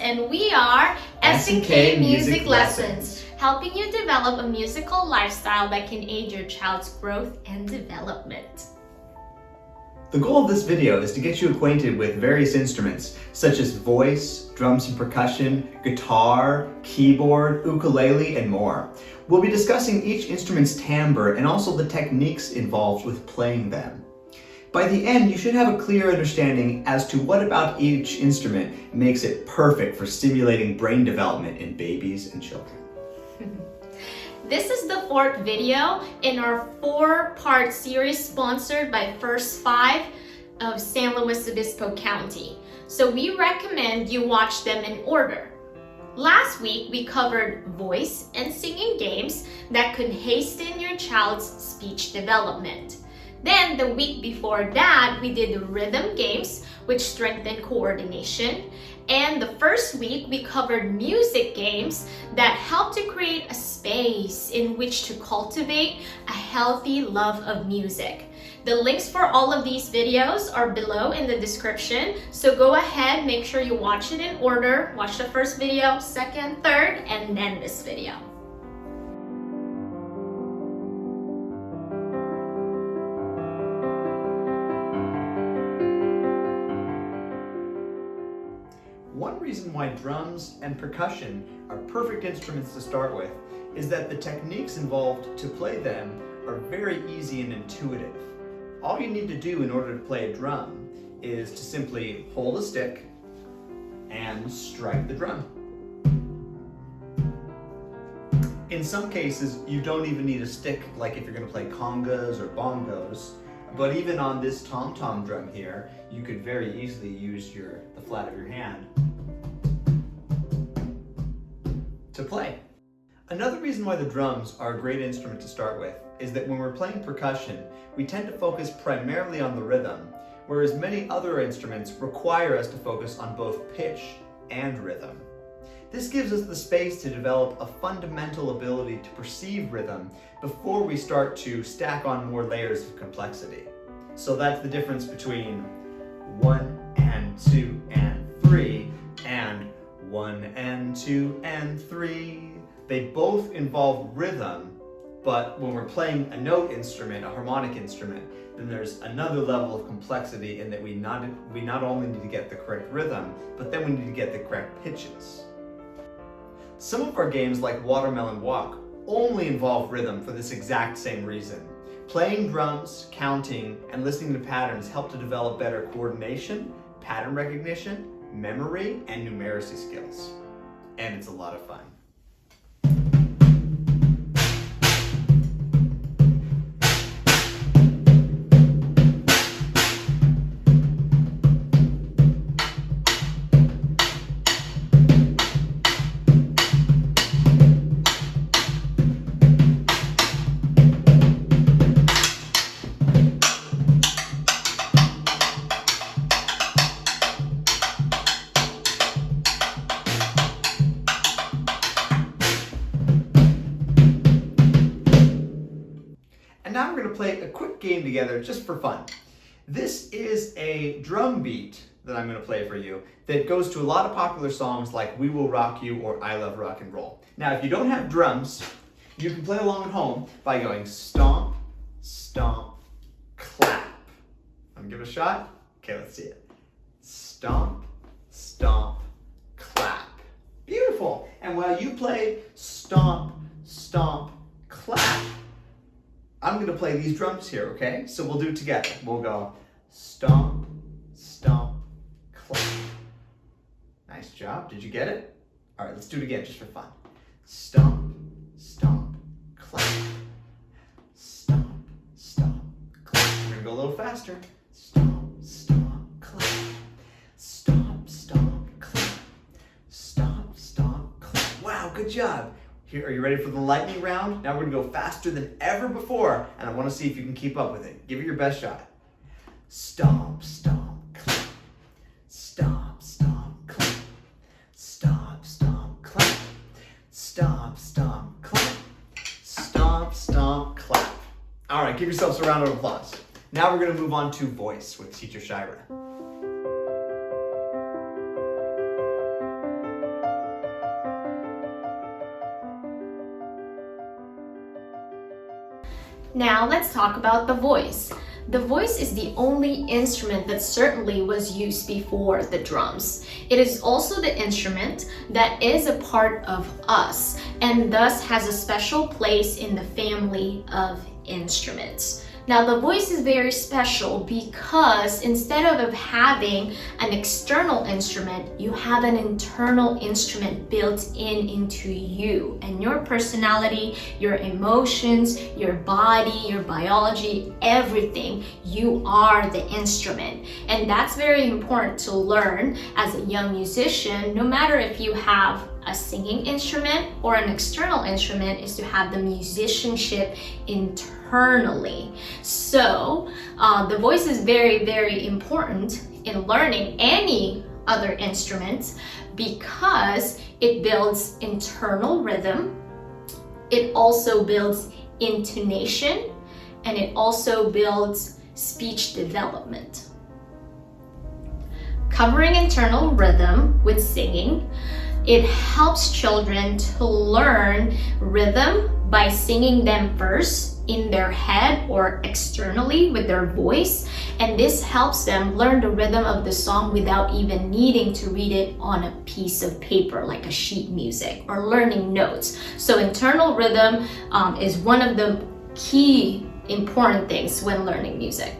and we are S&K Music Lessons, helping you develop a musical lifestyle that can aid your child's growth and development. The goal of this video is to get you acquainted with various instruments such as voice, drums and percussion, guitar, keyboard, ukulele, and more. We'll be discussing each instrument's timbre and also the techniques involved with playing them. By the end, you should have a clear understanding as to what about each instrument makes it perfect for stimulating brain development in babies and children. This is the fourth video in our 4-part series sponsored by First 5 of San Luis Obispo County. So we recommend you watch them in order. Last week, we covered voice and singing games that could hasten your child's speech development. Then the week before that, we did rhythm games, which strengthen coordination. And the first week, we covered music games that help to create a space in which to cultivate a healthy love of music. The links for all of these videos are below in the description. So go ahead, make sure you watch it in order. Watch the first video, second, third, and then this video. One reason why drums and percussion are perfect instruments to start with is that the techniques involved to play them are very easy and intuitive. All you need to do in order to play a drum is to simply hold a stick and strike the drum. In some cases, you don't even need a stick, like if you're going to play congas or bongos. But even on this tom-tom drum here, you could very easily use the flat of your hand to play. Another reason why the drums are a great instrument to start with is that when we're playing percussion, we tend to focus primarily on the rhythm, whereas many other instruments require us to focus on both pitch and rhythm. This gives us the space to develop a fundamental ability to perceive rhythm before we start to stack on more layers of complexity. So that's the difference between 1 and 2 and 3 and 1 and 2 and 3. They both involve rhythm, but when we're playing a note instrument, a harmonic instrument, then there's another level of complexity in that we not only need to get the correct rhythm, but then we need to get the correct pitches. Some of our games, like Watermelon Walk, only involve rhythm for this exact same reason. Playing drums, counting, and listening to patterns help to develop better coordination, pattern recognition, memory, and numeracy skills. And it's a lot of fun. And now we're going to play a quick game together just for fun. This is a drum beat that I'm going to play for you that goes to a lot of popular songs like We Will Rock You or I Love Rock and Roll. Now, if you don't have drums, you can play along at home by going stomp, stomp, clap. Want to give it a shot? Okay, let's see it. Stomp, stomp, clap. Beautiful. And while you play stomp, stomp, clap, I'm going to play these drums here, okay? So we'll do it together. We'll go stomp, stomp, clap. Nice job. Did you get it? All right, let's do it again just for fun. Stomp, stomp, clap. Stomp, stomp, clap. We're going to go a little faster. Stomp, stomp, clap. Stomp, stomp, clap. Stomp, stomp, clap. Wow, good job. Here, are you ready for the lightning round? Now we're gonna go faster than ever before, and I wanna see if you can keep up with it. Give it your best shot. Stomp, stomp, clap. Stomp, stomp, clap. Stomp, stomp, clap. Stomp, stomp, clap. Stomp, stomp, clap. All right, give yourselves a round of applause. Now we're gonna move on to voice with Teacher Shira. Now let's talk about the voice. The voice is the only instrument that certainly was used before the drums. It is also the instrument that is a part of us and thus has a special place in the family of instruments. Now the voice is very special because instead of having an external instrument, you have an internal instrument built into you and your personality, your emotions, your body, your biology, everything. You are the instrument. And that's very important to learn as a young musician, no matter if you have a singing instrument or an external instrument, is to have the musicianship internally. So the voice is very, very important in learning any other instrument because it builds internal rhythm, it also builds intonation, and it also builds speech development. Covering internal rhythm with singing, it helps children to learn rhythm by singing them first in their head or externally with their voice. And this helps them learn the rhythm of the song without even needing to read it on a piece of paper like a sheet music or learning notes. So internal rhythm is one of the key important things when learning music.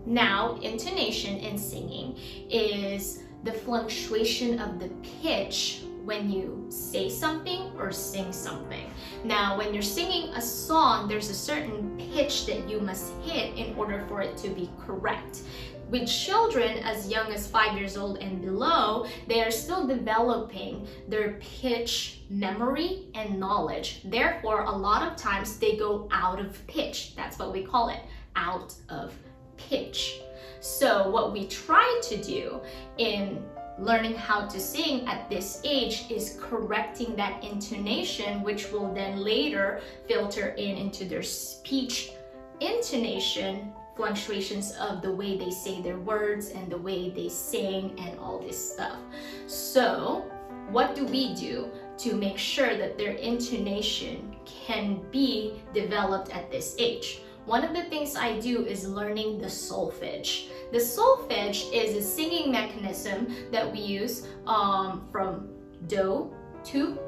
Now, intonation in singing is the fluctuation of the pitch when you say something or sing something. Now, when you're singing a song, there's a certain pitch that you must hit in order for it to be correct. With children as young as 5 years old and below, they are still developing their pitch memory and knowledge. Therefore, a lot of times they go out of pitch. That's what we call it, out of pitch. So what we try to do in learning how to sing at this age is correcting that intonation, which will then later filter into their speech intonation, fluctuations of the way they say their words and the way they sing and all this stuff. So what do we do to make sure that their intonation can be developed at this age? One of the things I do is learning the solfege. The solfege is a singing mechanism that we use from do to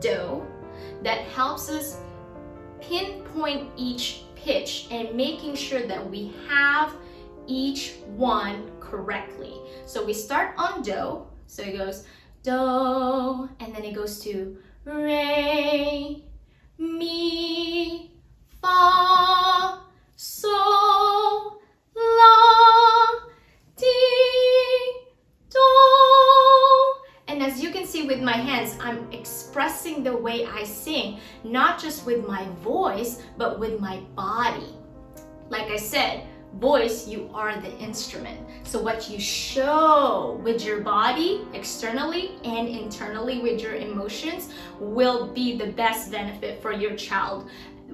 do that helps us pinpoint each pitch and making sure that we have each one correctly. So we start on do, so it goes do, and then it goes to re, mi, fa, sol, la, ti, do. And as you can see with my hands, I'm expressing the way I sing, not just with my voice, but with my body. Like I said, voice, you are the instrument. So what you show with your body, externally and internally with your emotions, will be the best benefit for your child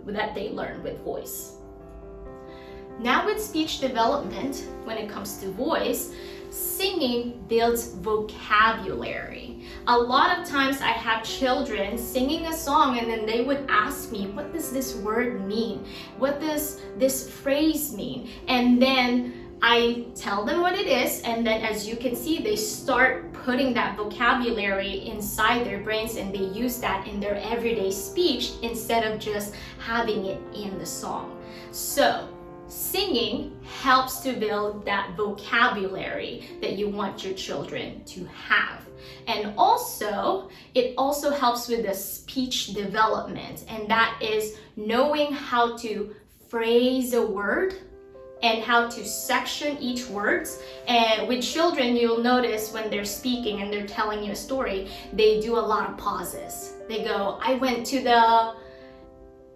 that they learn with voice. Now with speech development, when it comes to voice, singing builds vocabulary. A lot of times I have children singing a song and then they would ask me, what does this word mean? What does this phrase mean? And then I tell them what it is, and then as you can see, they start putting that vocabulary inside their brains and they use that in their everyday speech instead of just having it in the song. So singing helps to build that vocabulary that you want your children to have. And also, it also helps with the speech development, and that is knowing how to phrase a word and how to section each words. And with children, you'll notice when they're speaking and they're telling you a story, they do a lot of pauses. They go, I went to the,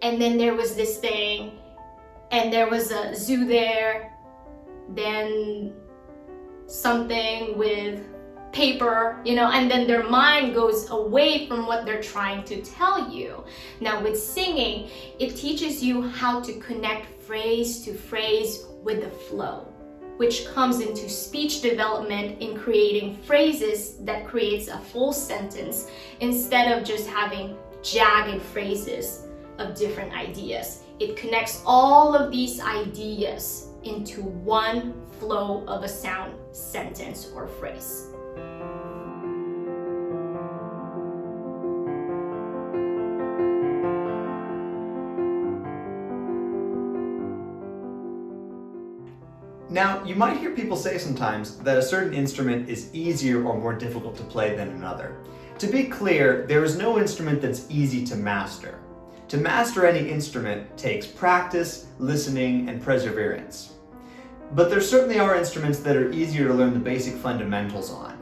and then there was this thing, and there was a zoo there, then something with paper, and then their mind goes away from what they're trying to tell you. Now with singing, it teaches you how to connect phrase to phrase with the flow, which comes into speech development in creating phrases that creates a full sentence instead of just having jagged phrases of different ideas. It connects all of these ideas into one flow of a sound, sentence, or phrase. Now, you might hear people say sometimes that a certain instrument is easier or more difficult to play than another. To be clear, there is no instrument that's easy to master. To master any instrument takes practice, listening, and perseverance. But there certainly are instruments that are easier to learn the basic fundamentals on.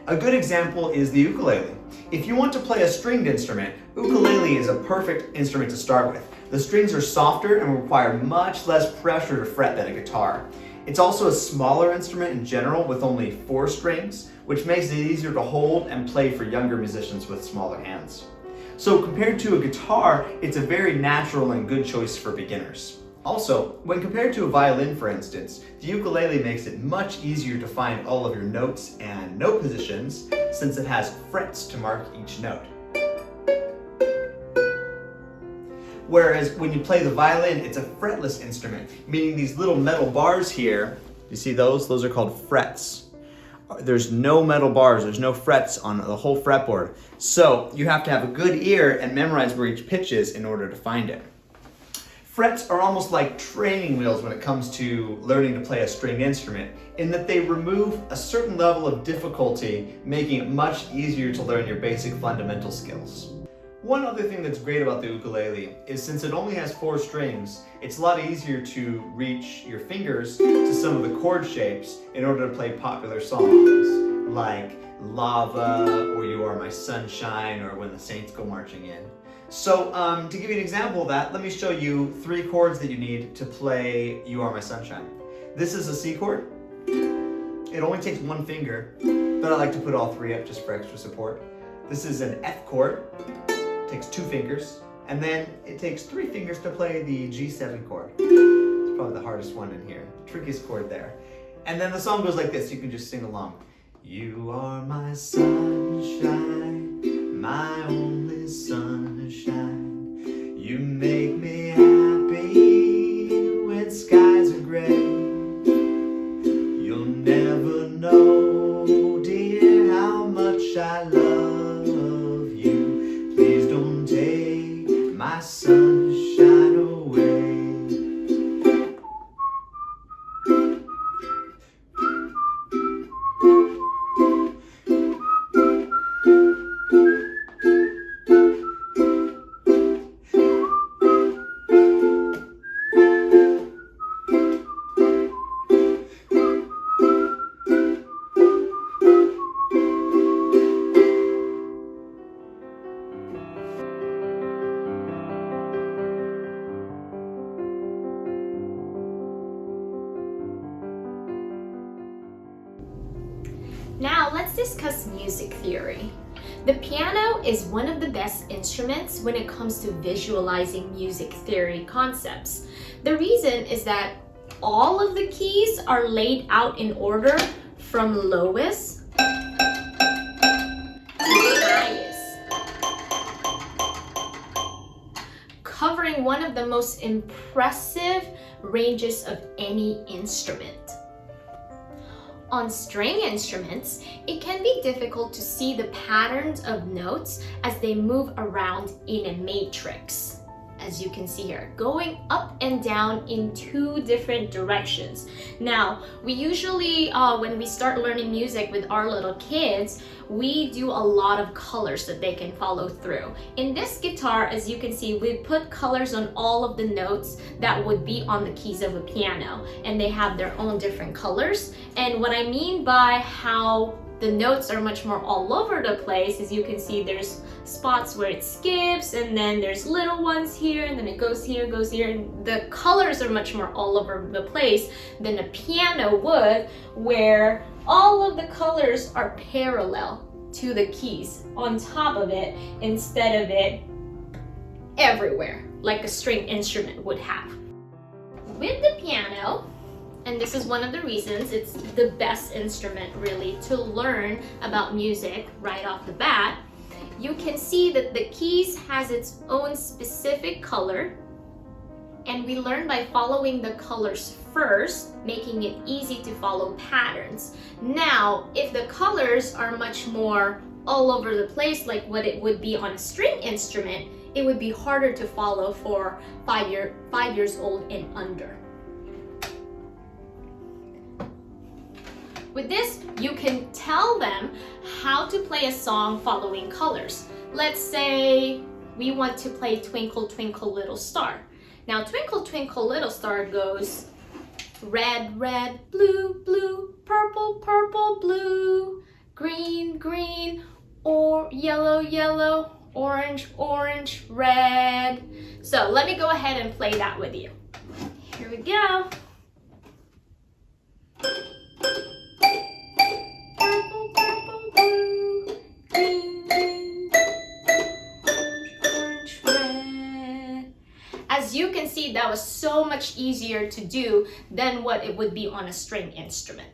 A good example is the ukulele. If you want to play a stringed instrument, ukulele is a perfect instrument to start with. The strings are softer and require much less pressure to fret than a guitar. It's also a smaller instrument in general with only 4 strings, which makes it easier to hold and play for younger musicians with smaller hands. So compared to a guitar, it's a very natural and good choice for beginners. Also, when compared to a violin, for instance, the ukulele makes it much easier to find all of your notes and note positions since it has frets to mark each note. Whereas when you play the violin, it's a fretless instrument, meaning these little metal bars here, you see those? Those are called frets. There's no metal bars, there's no frets on the whole fretboard. So you have to have a good ear and memorize where each pitch is in order to find it. Frets are almost like training wheels when it comes to learning to play a stringed instrument, in that they remove a certain level of difficulty, making it much easier to learn your basic fundamental skills. One other thing that's great about the ukulele is since it only has 4 strings, it's a lot easier to reach your fingers to some of the chord shapes in order to play popular songs like Lava or You Are My Sunshine or When the Saints Go Marching In. So to give you an example of that, let me show you 3 chords that you need to play You Are My Sunshine. This is a C chord. It only takes 1 finger, but I like to put all 3 up just for extra support. This is an F chord. Takes 2 fingers, and then it takes 3 fingers to play the G7 chord. It's probably the hardest one in here, trickiest chord there. And then the song goes like this, you can just sing along. You are my sunshine, my only sunshine. You make me happy when skies are gray. You'll never know, dear, how much I love my sunshine away. Now let's discuss music theory. The piano is one of the best instruments when it comes to visualizing music theory concepts. The reason is that all of the keys are laid out in order from lowest to highest, covering one of the most impressive ranges of any instrument. On string instruments, it can be difficult to see the patterns of notes as they move around in a matrix. As you can see here, going up and down in 2 different directions. Now, we usually, when we start learning music with our little kids, we do a lot of colors that they can follow through. In this guitar, as you can see, we put colors on all of the notes that would be on the keys of a piano, and they have their own different colors. And what I mean by how the notes are much more all over the place, as you can see there's spots where it skips, and then there's little ones here, and then it goes here, and the colors are much more all over the place than a piano would, where all of the colors are parallel to the keys on top of it instead of it everywhere, like a string instrument would have. With the piano, and this is one of the reasons it's the best instrument really to learn about music right off the bat, you can see that the keys has its own specific color, and we learn by following the colors first, making it easy to follow patterns. Now, if the colors are much more all over the place, like what it would be on a string instrument, it would be harder to follow for 5 years old and under. With this, you can tell them how to play a song following colors. Let's say we want to play Twinkle Twinkle Little Star. Now, Twinkle Twinkle Little Star goes red, red, blue, blue, purple, purple, blue, green, green, or yellow, yellow, orange, orange, red. So let me go ahead and play that with you. Here we go. Purple, purple, blue, green, green, orange, red. As you can see, that was so much easier to do than what it would be on a string instrument.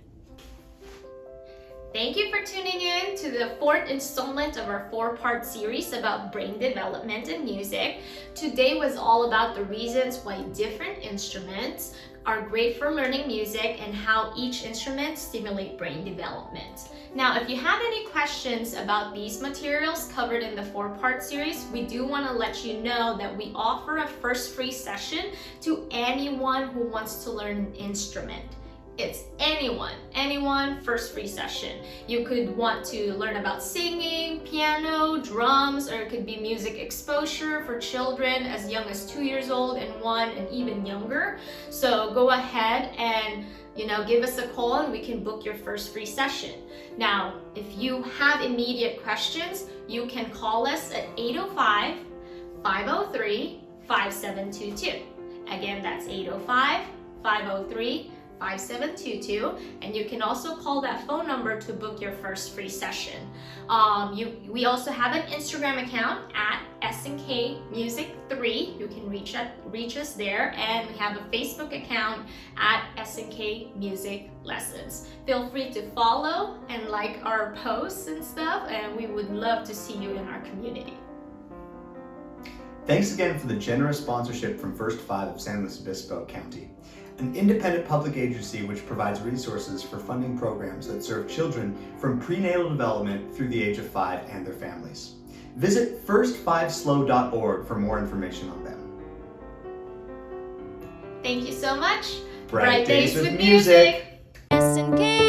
Thank you for tuning in to the 4th installment of our 4-part series about brain development and music. Today was all about the reasons why different instruments are great for learning music and how each instrument stimulates brain development. Now, if you have any questions about these materials covered in the 4-part series, we do want to let you know that we offer a first free session to anyone who wants to learn an instrument. It's anyone, first free session. You could want to learn about singing, piano, drums, or it could be music exposure for children as young as 2 years old and 1 and even younger. So go ahead and give us a call and we can book your first free session. Now, if you have immediate questions, you can call us at 805-503-5722. Again, that's 805-503-5722. And you can also call that phone number to book your first free session. We also have an Instagram account at SNK Music 3. You can reach us there, and we have a Facebook account at SNK Music Lessons. Feel free to follow and like our posts and stuff, and we would love to see you in our community. Thanks again for the generous sponsorship from First 5 of San Luis Obispo County, an independent public agency which provides resources for funding programs that serve children from prenatal development through the age of 5 and their families. Visit first5slow.org for more information on them. Thank you so much. Bright Days with Music. SNK